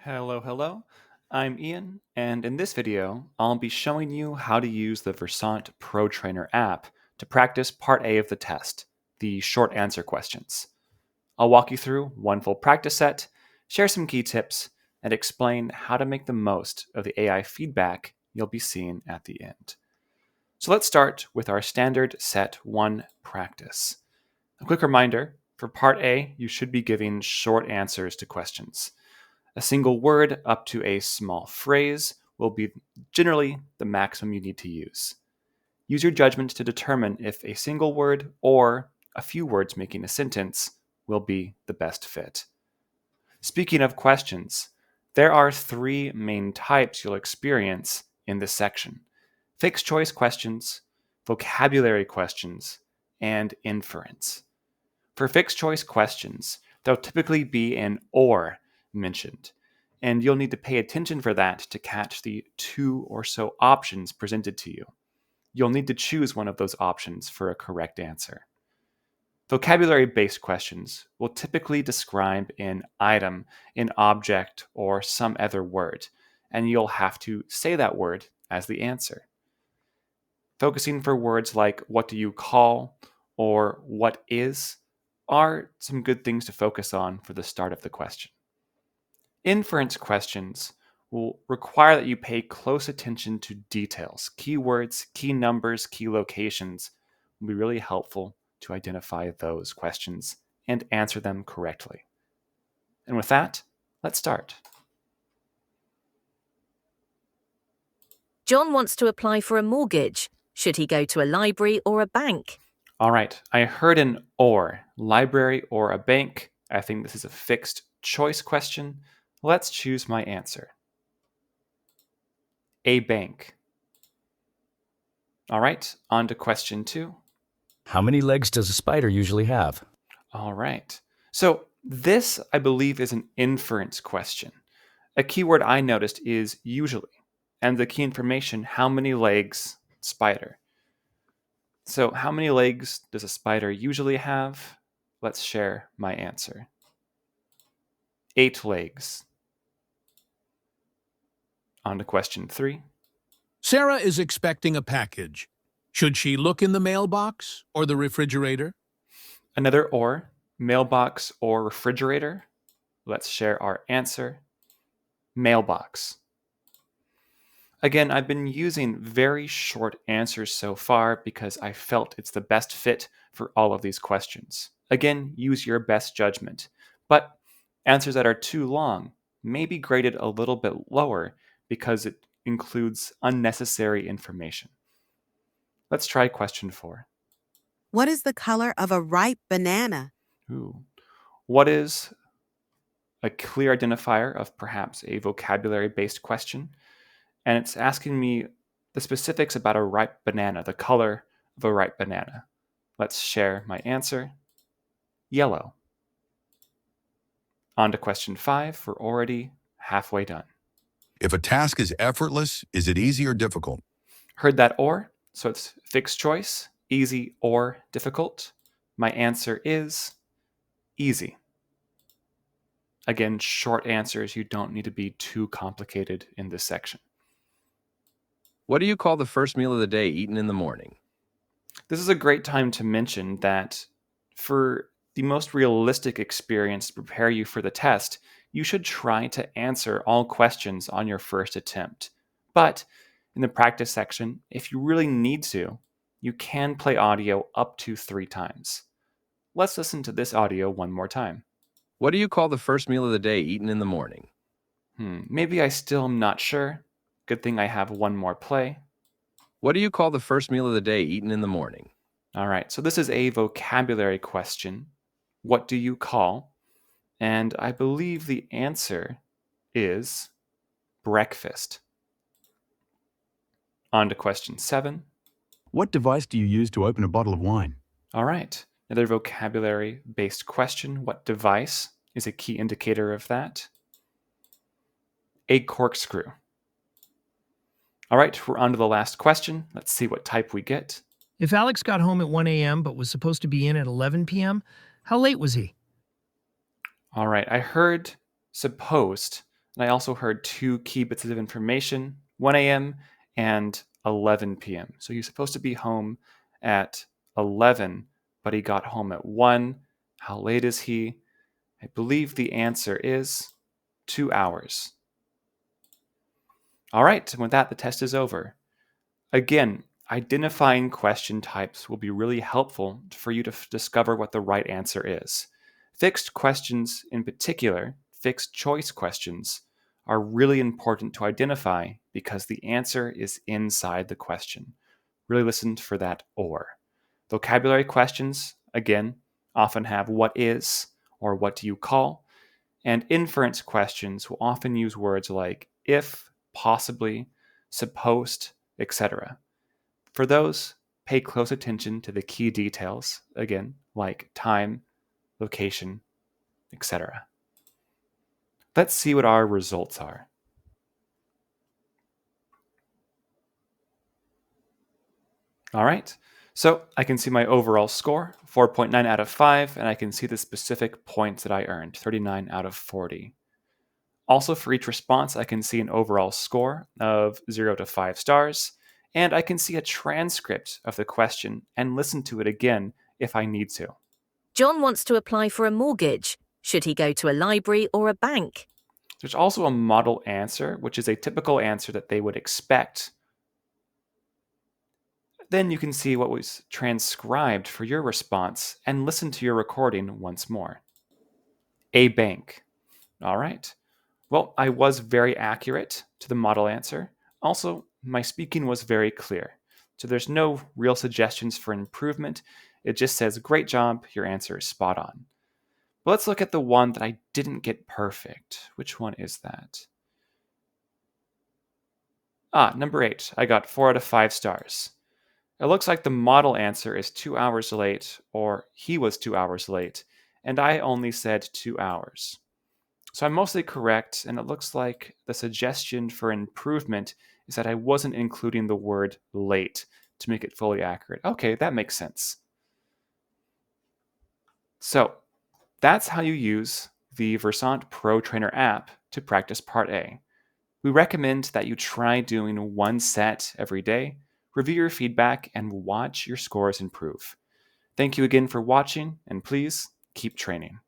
Hello. I'm Ian, and in this video, I'll be showing you how to use the Versant Pro Trainer app to practice Part A of the test, the short answer questions. I'll walk you through one full practice set, share some key tips, and explain how to make the most of the AI feedback you'll be seeing at the end. So let's start with our standard set 1 practice. A quick reminder, for Part A, you should be giving short answers to questions. A single word up to a small phrase will be generally the maximum you need to use. Use your judgment to determine if a single word or a few words making a sentence will be the best fit. Speaking of questions, there are 3 main types you'll experience in this section: fixed choice questions, vocabulary questions, and inference. For fixed choice questions, there'll typically be an or mentioned, and you'll need to pay attention for that to catch the 2 or so options presented to you. You'll need to choose one of those options for a correct answer. Vocabulary-based questions will typically describe an item, an object, or some other word, and you'll have to say that word as the answer. Focusing for words like what do you call or what is are some good things to focus on for the start of the question. Inference questions will require that you pay close attention to details. Keywords, key numbers, key locations will be really helpful to identify those questions and answer them correctly. And with that, let's start. John wants to apply for a mortgage. Should he go to a library or a bank? All right, I heard an or, library or a bank. I think this is a fixed choice question. Let's choose my answer. A bank. All right, on to question 2. How many legs does a spider usually have? All right. So this, I believe, is an inference question. A keyword I noticed is usually, and the key information, how many legs, spider. So how many legs does a spider usually have? Let's share my answer. 8 legs. On to question 3. Sarah is expecting a package. Should she look in the mailbox or the refrigerator? Another or, mailbox or refrigerator. Let's share our answer. Mailbox. Again, I've been using very short answers so far because I felt it's the best fit for all of these questions. Again, use your best judgment. But answers that are too long may be graded a little bit lower because it includes unnecessary information. Let's try question 4. What is the color of a ripe banana? What is a clear identifier of perhaps a vocabulary-based question? And it's asking me the specifics about a ripe banana, the color of a ripe banana. Let's share my answer. Yellow. On to question 5. We're already halfway done. If a task is effortless, is it easy or difficult? Heard that or, so it's fixed choice, easy or difficult. My answer is easy. Again, short answers, you don't need to be too complicated in this section. What do you call the first meal of the day eaten in the morning? This is a great time to mention that for the most realistic experience to prepare you for the test, you should try to answer all questions on your first attempt. But in the practice section, if you really need to, you can play audio up to 3 times. Let's listen to this audio one more time. What do you call the first meal of the day eaten in the morning? Maybe I still am not sure. Good thing I have one more play. What do you call the first meal of the day eaten in the morning? All right, so this is a vocabulary question. What do you call? And I believe the answer is breakfast. On to question 7. What device do you use to open a bottle of wine? All right, another vocabulary-based question. What device is a key indicator of that? A corkscrew. All right, we're on to the last question. Let's see what type we get. If Alex got home at 1 a.m. but was supposed to be in at 11 p.m., how late was he? All right, I heard supposed. And I also heard 2 key bits of information, 1 a.m. and 11 p.m. So he's supposed to be home at 11, but he got home at 1. How late is he? I believe the answer is 2 hours. All right, and with that, the test is over. Again, identifying question types will be really helpful for you to discover what the right answer is. Fixed questions in particular, fixed choice questions, are really important to identify because the answer is inside the question. Really listen for that or. Vocabulary questions, again, often have what is or what do you call, and inference questions will often use words like if, possibly, supposed, etc. For those, pay close attention to the key details, again, like time, location, etc. Let's see what our results are. All right, so I can see my overall score, 4.9 out of 5, and I can see the specific points that I earned, 39 out of 40. Also, for each response, I can see an overall score of 0 to 5 stars, and I can see a transcript of the question and listen to it again if I need to. John wants to apply for a mortgage. Should he go to a library or a bank? There's also a model answer, which is a typical answer that they would expect. Then you can see what was transcribed for your response and listen to your recording once more. A bank. All right. Well, I was very accurate to the model answer. Also, my speaking was very clear. So there's no real suggestions for improvement. It just says, great job, your answer is spot on. But let's look at the one that I didn't get perfect. Which one is that? Number 8. I got 4 out of 5 stars. It looks like the model answer is 2 hours late, or he was 2 hours late, and I only said 2 hours. So I'm mostly correct, and it looks like the suggestion for improvement is that I wasn't including the word late to make it fully accurate. Okay, that makes sense. So that's how you use the Versant Pro Trainer app to practice Part A. We recommend that you try doing one set every day, review your feedback, and watch your scores improve. Thank you again for watching, and please keep training.